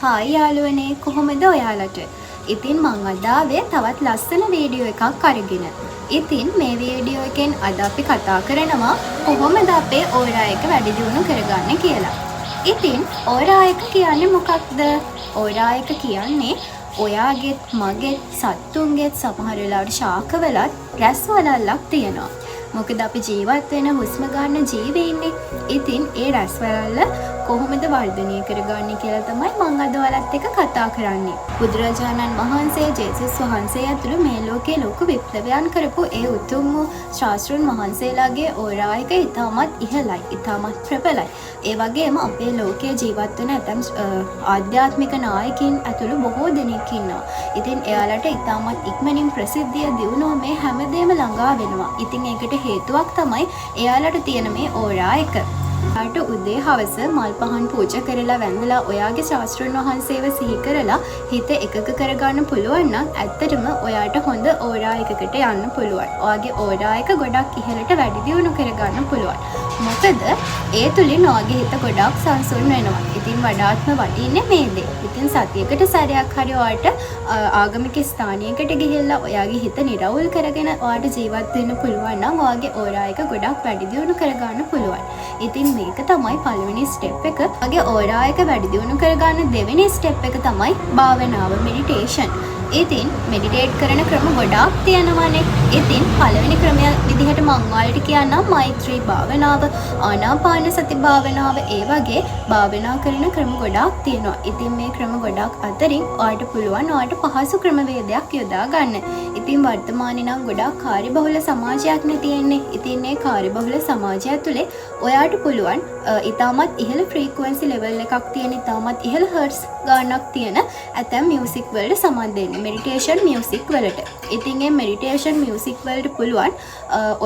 Hi යාළුවනේ කොහොමද ඔයාලට? ඉතින් මං අද ආවේ තවත් ලස්සන වීඩියෝ එකක් අරගෙන. ඉතින් මේ වීඩියෝ එකෙන් අද අපි කතා කරනවා කොහොමද අපේ ඕරා එක වැඩි දියුණු කරගන්නේ කියලා. ඉතින් ඕරා එක කියන්නේ මොකක්ද? ඕරා එක කියන්නේ ඔයාගෙත් මගෙත් සත්තුන්ගෙත් සමහර වෙලාවට ශාකවලත් රැස් වලල්ලක් තියෙනවා. මොකද අපි ජීවත් වෙන හුස්ම ගන්න ජීවීන්නේ. ඉතින් ඒ රැස් වලල්ල කොහොමද වර්ධනය කරගන්නේ කියලා තමයි මම අද ඔයාලත් එක්ක කතා කරන්නේ. බුදුරජාණන් වහන්සේ ජේසුස් වහන්සේ ඇතුළු මේ ලෝකයේ ලොකු විප්ලවයන් කරපු ඒ උතුම් වූ ශාස්ත්‍රඥ වහන්සේලාගේ ඕරා එක ඉතාමත් ඉහළයි, ඉතාමත් ප්‍රබලයි. ඒ වගේම අපේ ලෝකයේ ජීවත් වෙන ඇතම් ආධ්‍යාත්මික නායකයින් ඇතුළු බොහෝ දෙනෙක් ඉන්නවා. ඉතින් එයාලට ඉතාමත් ඉක්මනින් ප්‍රසිද්ධිය දිනුවා මේ හැමදේම ළඟා වෙනවා. ඉතින් ඒකට හේතුවක් තමයි එයාලට තියෙන මේ ඕරා එක. ට උදේ හවස මල් පහන් පූජා කරලා වැඳලා ඔයාගේ ශාස්ත්‍රඥ වහන්සේව සිහි කරලා හිත එකක කරගන්න පුළුවන් නම් ඇත්තටම ඔයාට හොඳ ඕරා එකකට යන්න පුළුවන්. ඔයාගේ ඕරා එක ගොඩක් ඉහළට වැඩි දියුණු කරගන්න පුළුවන්. මොකද ඒ තුලින් ඔයාගේ හිත ගොඩක් සංසුන් වෙනවා. ඉතින් වඩාත්ම වටින්නේ මේ දේ. ඉතින් සතියකට සැරයක් හරි ඔයාට ආගමික ස්ථානයකට ගිහිල්ලා ඔයාගේ හිත නිරවුල් කරගෙන ඔයාට ජීවත් වෙන්න පුළුවන් නම් ඔයාගේ ඕරා එක ගොඩක් වැඩි දියුණු කරගන්න පුළුවන්. ඉතින් මේක තමයි පළවෙනි ස්ටෙප් එක. ඔයාගේ ඕරා එක වැඩි දියුණු කරගන්න දෙවෙනි ස්ටෙප් එක තමයි භාවනාව, මෙඩිටේෂන්. ඉතින් මෙඩිටේට් කරන ක්‍රම ගොඩාක් තියෙනවානේ. ඉතින් පළවෙනි ක්‍රමය විදිහට මම ඔයාලට කියන්නම් මෛත්‍රී භාවනාව, ආනාපාන සති භාවනාව, ඒ වගේ භාවනා කරන ක්‍රම ගොඩාක් තියෙනවා. ඉතින් මේ ක්‍රම ගොඩාක් අතරින් ඔයාලට පුළුවන් ඔයාලට පහසු ක්‍රමවේදයක් යොදා ගන්න. ඉතින් වර්තමානයේ නම් ගොඩාක් කාර්යබහුල සමාජයක් නේ තියෙන්නේ. ඉතින් මේ කාර්යබහුල සමාජය තුළ ඔයාලට පුළුවන් ඉතාමත් ඉහළ ෆ්‍රීකවන්සි ලෙවල් එකක් තියෙන, ඉතාමත් ඉහළ හර්ට්ස් ගානක් තියෙන ඇතැම් මියුසික් වලට සමන් දෙන්න. මෙඩිටේෂන් මියුසික් වලට. ඉතින් මේ මෙඩිටේෂන් මියුසික් වලට පුළුවන්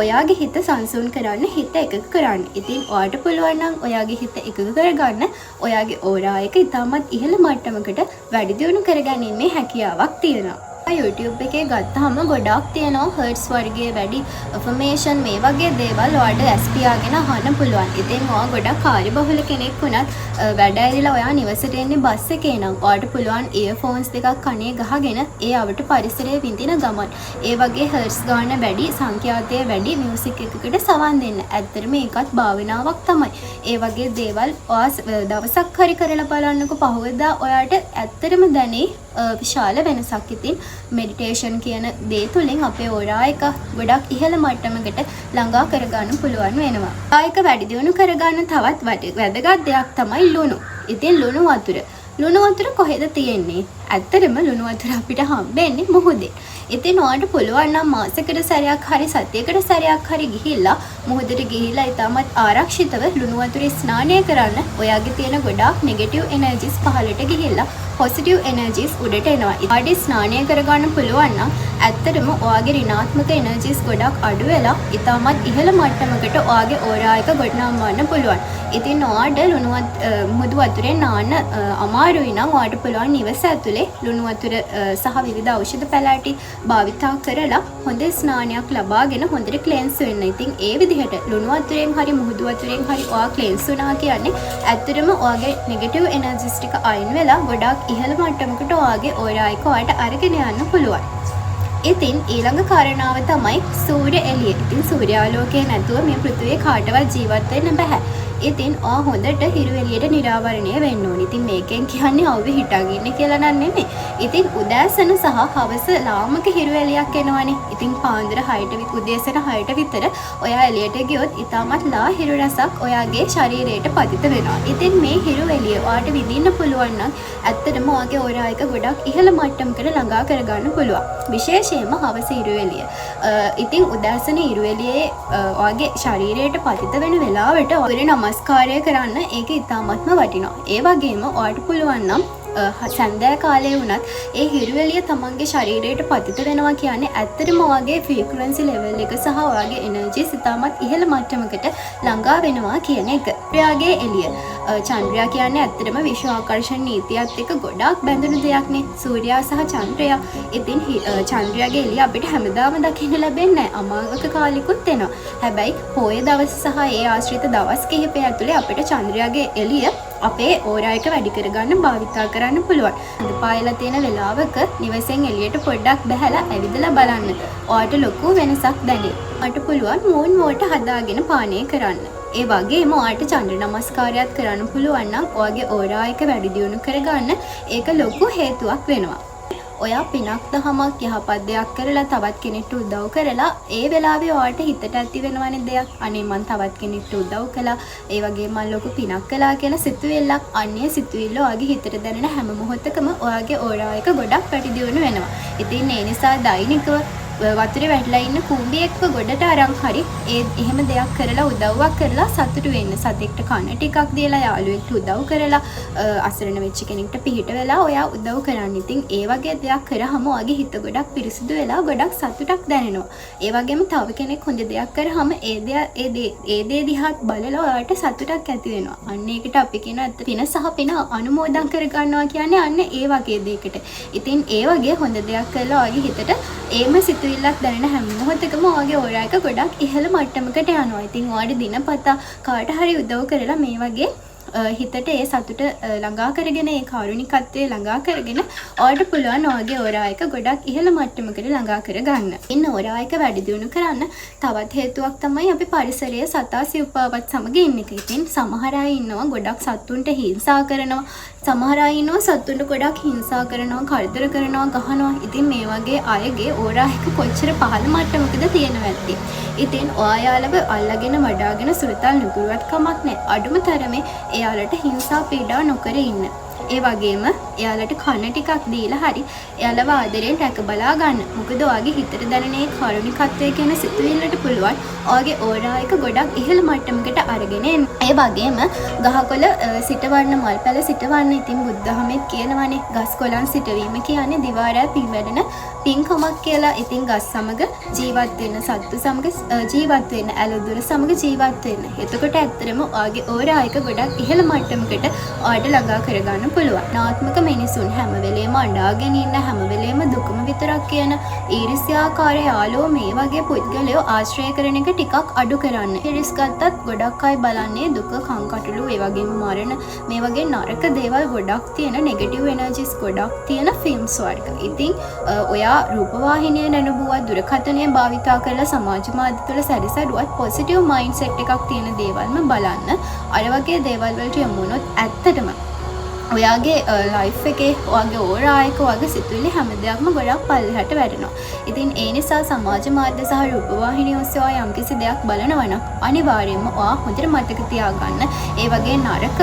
ඔයාගේ හිත සංසුන් කරන්න, හිත එකක කරන්න. ඉතින් ඔයාට පුළුවන් නම් ඔයාගේ හිත එකක කරගන්න ඔයාගේ ඕරා එක ඉතාමත් ඉහළ මට්ටමකට වැඩි දියුණු කරගැනීමේ හැකියාවක් තියෙනවා. YouTube එකේ ගත්තාම ගොඩාක් තියෙනවා හර්ට්ස් වර්ගයේ වැඩි ඉන්ෆර්මේෂන් මේ වගේ දේවල් ඔයාලට ඇස්පියාගෙන අහන්න පුළුවන්. ඉතින් ඔයා ගොඩක් කාර්යබහුල කෙනෙක් වුණත් වැඩ ඇරිලා ඔයා නිවසට එන්නේ බස් එකේ නම් ඔයාලට පුළුවන් ඉයර්ෆෝන්ස් දෙකක් කනේ ගහගෙන ඒ අවට පරිසරයේ විඳින ගමන් ඒ වගේ හර්ට්ස් ගන්න වැඩි සංඛ්‍යාතය වැඩි මියුසික් එකකට සවන් දෙන්න. ඇත්තටම ඒකත් භාවනාවක් තමයි. ඒ වගේ දේවල් ඔයා දවසක් හරි කරලා බලන්නකො. පහවදා ඔයාලට ඇත්තටම දැනේ විශාල වෙනසක්. ඉතින් මෙඩිටේෂන් කියන දේ තුළින් අපේ ඕරා එක ගොඩක් ඉහළ මට්ටමකට ළඟා කරගන්න පුළුවන් වෙනවා. ආයක වැඩි දියුණු කරගන්න තවත් වැදගත් දෙයක් තමයි ලුණු. ඉතින් ලුණු වතුර කොහෙද තියෙන්නේ? ඇත්තටම ලුණු වතුර අපිට හම්බෙන්නේ මුහුදේ. ඉතින් ඔයාලට පුළුවන් නම් මාසෙකට සැරයක් හරි සතියකට සැරයක් හරි ගිහිල්ලා මුහුදට ගිහිල්ලා ඉතාමත් ආරක්ෂිතව ලුණු වතුරේ ස්නානය කරන්න. ඔයාගේ තියෙන ගොඩාක් නෙගටිව් එනර්ජිස් පහළට ගිහිල්ලා පොසිටිව් එනර්ජිස් උඩට එනවා. ඊට ස්නානය කරගන්න පුළුවන් නම් ඇත්තටම ඔයාගේ ඍණාත්මක එනර්ජිස් ගොඩක් අඩු වෙලා ඉතාමත් ඉහළ මට්ටමකට ඔයාගේ ඕරා එක ගොඩනගන්න පුළුවන්. ඉතින් ඔයාට මුහුදු වතුරෙන් නාන්න අමාරුයි නම් ඔයාට පුළුවන් නිවස ඇතුලේ ලුණු වතුර සහ විවිධ ඖෂධ පැලෑටි භාවිතා කරලා හොඳ ස්නානයක් ලබාගෙන හොඳට ක්ලෙන්ස් වෙන්න. ඉතින් ඒ විදිහට ලුණු වතුරෙන් හරි මුහුදු වතුරෙන් හරි ඔයා ක්ලෙන්ස් වුණා කියන්නේ ඇත්තටම ඔයාගේ නෙගටිව් එනර්ජිස් ටික අයින් වෙලා ගොඩක් ඉහළ මට්ටමකට ඔයාගේ ඕරා එක ඔයාට අරගෙන යන්න පුළුවන්. ඉතින් ඊළඟ කාරණාව තමයි සූර්ය එළිය. ඉතින් සූර්යාලෝකය නැතුව මේ පෘථිවියේ කාටවත් ජීවත් වෙන්න බෑ. ඉතින් ඔයා හොඳට හිරු එළියට නිරාවරණය වෙන්න ඕනේ. ඉතින් මේකෙන් කියන්නේ අවුවේ හිටගෙන ඉන්න කියලා නන් නෙමෙයි. ඉතින් උදෑසන සහ හවස ලාමක හිරු එළියක් එනවනේ. ඉතින් පාන්දර 6ට උදෑසන 6ට විතර ඔයා එළියට ගියොත් ඉතාමත් ලා හිරු රසක් ඔයාගේ ශරීරයට පතිත වෙනවා. ඉතින් මේ හිරු එළිය ඔයාට විඳින්න පුළුවන් නම් ඇත්තටම ඔයාගේ ඕරා එක ගොඩක් ඉහළ මට්ටමකට ළඟා කරගන්න පුළුවන්. විශේෂයෙන්ම හවස හිරු එළිය. ඉතින් උදෑසන හිරු එළියේ ඔයාගේ ශරීරයට පතිත වෙන වෙලාවට ඔයාගේ නමස්කාරය කරන්න ඒක ඉතාමත්ම වටිනවා. ඒ වගේම ඔයාට පුළුවන් නම් සන්ධ්‍යා කාලේ වුණත් ඒ හිරු එළිය තමන්ගේ ශරීරයට පතිත වෙනවා කියන්නේ ඇත්තටම ඔයාගේ ෆ්‍රීකවන්සි ලෙවල් එක සහ ඔයාගේ එනර්ජිස් ඉතාමත් ඉහළ මට්ටමකට ළඟා වෙනවා කියන එක. ඔයාගේ එළිය චන්ද්‍රයා කියන්නේ ඇත්තටම විශ්ව ආකර්ෂණ නීතියත් එක්ක ගොඩාක් බැඳුණු දෙයක් නේ. සූර්යයා සහ චන්ද්‍රයා. ඉතින් චන්ද්‍රයාගේ එළිය අපිට හැමදාම දකින්න ලැබෙන්නේ නැහැ. අමාවක කාලෙකුත් එනවා. හැබැයි පොය දවස් සහ ඒ ආශ්‍රිත දවස් කිහිපය ඇතුලේ අපිට චන්ද්‍රයාගේ එළිය අපේ ඕරායක වැඩි කරගන්න භාවිතා කරන්න පුළුවන්. අද පායලා තියෙන වෙලාවක නිවසෙන් එළියට පොඩ්ඩක් බහැලා ඇවිදලා බලන්න. ඔයාට ලොකු වෙනසක් දැනේ. ඔයාට පුළුවන් මූන් වෝටර් හදාගෙන පානය කරන්න. ඒ වගේම ඔයාට චන්ද්‍ර නමස්කාරයත් කරන්න පුළුවන් නම් ඔයාගේ ඕරායක වැඩි දියුණු කරගන්න ඒක ලොකු හේතුවක් වෙනවා. ඔයා පිනක් දහමක් යහපත් දෙයක් කරලා තවත් කෙනෙක්ට උදව් කරලා ඒ වෙලාවේ ඔයාට හිතට ඇති වෙනවනේ දෙයක් අනේ මං තවත් කෙනෙක්ට උදව් කළා ඒ වගේ මං ලොකු පිනක් කළා කියලා සිතුවිල්ලක් අන්නේ සිතුවිල්ල ඔයාගේ හිතට දැනෙන හැම මොහොතකම ඔයාගේ ඕරායක ගොඩක් වැඩි දියුණු වෙනවා. ඉතින් ඒ නිසා දෛනිකව වතුරේ වැටලා ඉන්න කුඹියෙක්ව ගොඩට අරන් හරි එහෙම දෙයක් කරලා උදව්වක් කරලා සතුටු වෙන්න. සතෙක්ට කන ටිකක් දීලා යාළුවෙක්ට උදව් කරලා අසරණ වෙච්ච කෙනෙක්ට පිහිට වෙලා ඔයා උදව් කරන්න. ඉතින් ඒ වගේ දෙයක් කරාම ඔයාගේ හිත ගොඩක් පිරිසිදු වෙලා ගොඩක් සතුටක් දැනෙනවා. ඒ වගේම තව කෙනෙක් හොඳ දෙයක් කරාම ඒ දේ දිහාත් බලලා ඔයාට සතුටක් ඇති වෙනවා. අන්න ඒකට අපි කියන පින සහ පින අනුමෝදන් කර ගන්නවා කියන්නේ අන්න ඒ වගේ දෙයකට. ඉතින් ඒ වගේ හොඳ දෙයක් කළා ඔයාගේ හිතට ඒම සිතුවිල්ලක් දැනෙන හැම මොහොතකම ඔයාගේ ඕරායක ගොඩක් ඉහළ මට්ටමකට යනවා. ඉතින් ඔයාට දිනපතා කාට හරි උදව් කරලා මේ වගේ හිතට ඒ සතුට ළඟා කරගෙන ඒ කාරුණිකත්වයේ ළඟා කරගෙන ඔයාට පුළුවන් ඔයාගේ ඕරායක ගොඩක් ඉහළ මට්ටමකට ළඟා කරගන්න. ඉන්න ඕරායක වැඩි දියුණු කරන්න තවත් හේතුවක් තමයි අපි පරිසරයේ සතා සිව්පාවත් සමග ඉන්න එක. ඉතින් සමහර අය ඉන්නවා ගොඩක් සතුන්ට හිංසා කරනවා. සමහර අය ඉන්නවා සතුන්ට ගොඩක් හිංසා කරනවා, කරදර කරනවා, ගහනවා. ඉතින් මේ වගේ අයගේ ඕරායක කොච්චර පහළ මට්ටමකද තියෙනවද ඇත්තේ. ඉතින් ඔයාලව අල්ලගෙන වඩාගෙන සුරතල් නුගුරුවත් කමක් නැහැ. අඩුම තරමේ එයාලට හිංසා පීඩා නොකර ඉන්න. ඒ වගේම එයාලට කන ටිකක් දීලා හරි එයාලව ආදරෙන් රැක බලා ගන්න. මොකද ඔයාගේ හිතට දැනෙන ඒ කරුණිකත්වය කියන සිතුවිල්ලට පුළුවන් ඔයාගේ ඕරායක ගොඩක් ඉහළ මට්ටමකට අරගෙන එන්න. ඒ වගේම ගහකොළ සිටවන්න මල් පැල සිටවන්න. ඉතින් බුද්ධහමෙත් කියනවානේ ගස් කොළන් සිටවීම කියන්නේ දිවාරය පින්වැඩෙන පින්කමක් කියලා. ඉතින් ගස් සමග ජීවත් වෙන්න, සත්තු සමග ජීවත් වෙන්න, ඇලදුර සමග ජීවත් වෙන්න. එතකොට ඇත්තටම ඔයාගේ ඕරායක ගොඩක් ඉහළ මට්ටමකට ඔයාට ළඟා කරගන්න පුළුවන්. නාත්මක මිනිසුන් හැම වෙලේම අඬාගෙන ඉන්න, හැම වෙලේම දුකම විතරක් කියන ඊර්ෂ්‍යාකාර යාළුවෝ මේ වගේ පුද්ගලයෝ ආශ්‍රය කරන එක ටිකක් අඩු කරන්න. හිරිස් ගත්තත් ගොඩක් අය බලන්නේ දුක, කංකටොළු, ඒ වගේම මරණ මේ වගේ නරක දේවල් ගොඩක් තියෙන, නෙගටිව් එනර්ජිස් ගොඩක් තියෙන ෆිල්ම්ස් වර්ග. ඉතින් ඔයා රූපවාහිනිය නැනබුවත් දුරකථනය භාවිතා කරලා සමාජ මාධ්‍ය තුළ සැරිසරුවත් පොසිටිව් මයින්ඩ් සෙට් එකක් තියෙන දේවල්ම බලන්න. අර වගේ දේවල් වලට යමු වුණොත් ඇත්තටම ඔයාගේ ලයිෆ් එකේ ඔයාගේ ඕරායක ඔයාගේ සිතුවිලි හැම දෙයක්ම ගොඩක් පල්ලෙහාට වැටෙනවා. ඉතින් ඒ නිසා සමාජ මාධ්‍ය සහ රූපවාහිනිය ඔස්සේ ඔයා යම්කිසි දෙයක් බලනවා නම් අනිවාර්යයෙන්ම ඔයා හොඳට මතක තියාගන්න. ඒ වගේ නරක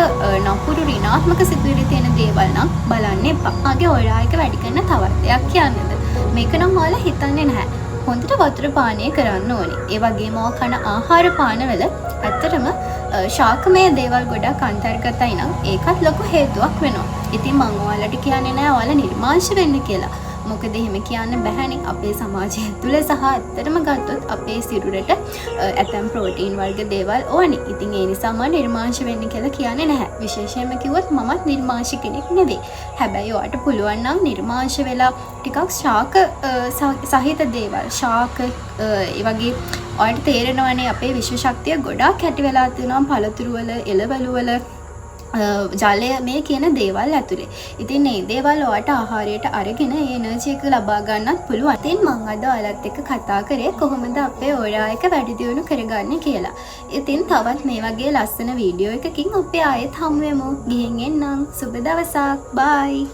නපුරු ඍණාත්මක සිතුවිලි තියෙන දේවල් නම් බලන්න එපා. ඔයාගේ ඕරායක වැඩි කරන තවත් දෙයක් කියන්නද? මේක නම් ඔයාලා හිතන්නේ නැහැ. හොඳට වතුර පානය කරන්න ඕනේ. ඒ වගේම ඔයා කන ආහාර පානවල ඇත්තටම ශාකමය දේවල් ගොඩක් අන්තර්ගතයි නම් ඒකත් ලොකු හේතුවක් වෙනවා. ඉතින් මම ඔයාලට කියන්නේ නෑ ඔයාලා නිර්මාංශ වෙන්න කියලා. මොකද එහෙම කියන්න බැහැනේ. අපේ සමාජය තුළ සහ ඇත්තටම ගත්තොත් අපේ සිරුරට ඇතම් ප්‍රෝටීන් වර්ග දේවල් ඕනේ. ඉතින් ඒ නිසා මම නිර්මාංශ වෙන්න කියලා කියන්නේ නැහැ. විශේෂයෙන්ම කිව්වොත් මමත් නිර්මාංශ කෙනෙක් නෙවෙයි. හැබැයි ඔයාට පුළුවන් නම් නිර්මාංශ වෙලා ටිකක් ශාක සහිත දේවල් ශාක ඒ වගේ ඔයාට තේරෙනවනේ අපේ විශ්ව ශක්තිය ගොඩාක් ඇති වෙලා තියෙනවා පළතුරු වල, එළවලු වල, ජලය මේ කියන දේවල් ඇතුලේ. ඉතින් මේ දේවල් ඔයාට ආහාරයට අරගෙන ඒ එනර්ජි එක ලබා ගන්නත් පුළුවන්. ඉතින් මම අද ඔයාලත් එක්ක කතා කරේ කොහොමද අපේ ඕරායක වැඩි දියුණු කරගන්නේ කියලා. ඉතින් තවත් මේ වගේ ලස්සන වීඩියෝ එකකින් අපි ආයෙත් හමු වෙමු. ගිහින් එන්නම්. සුබ දවසක්. බයි.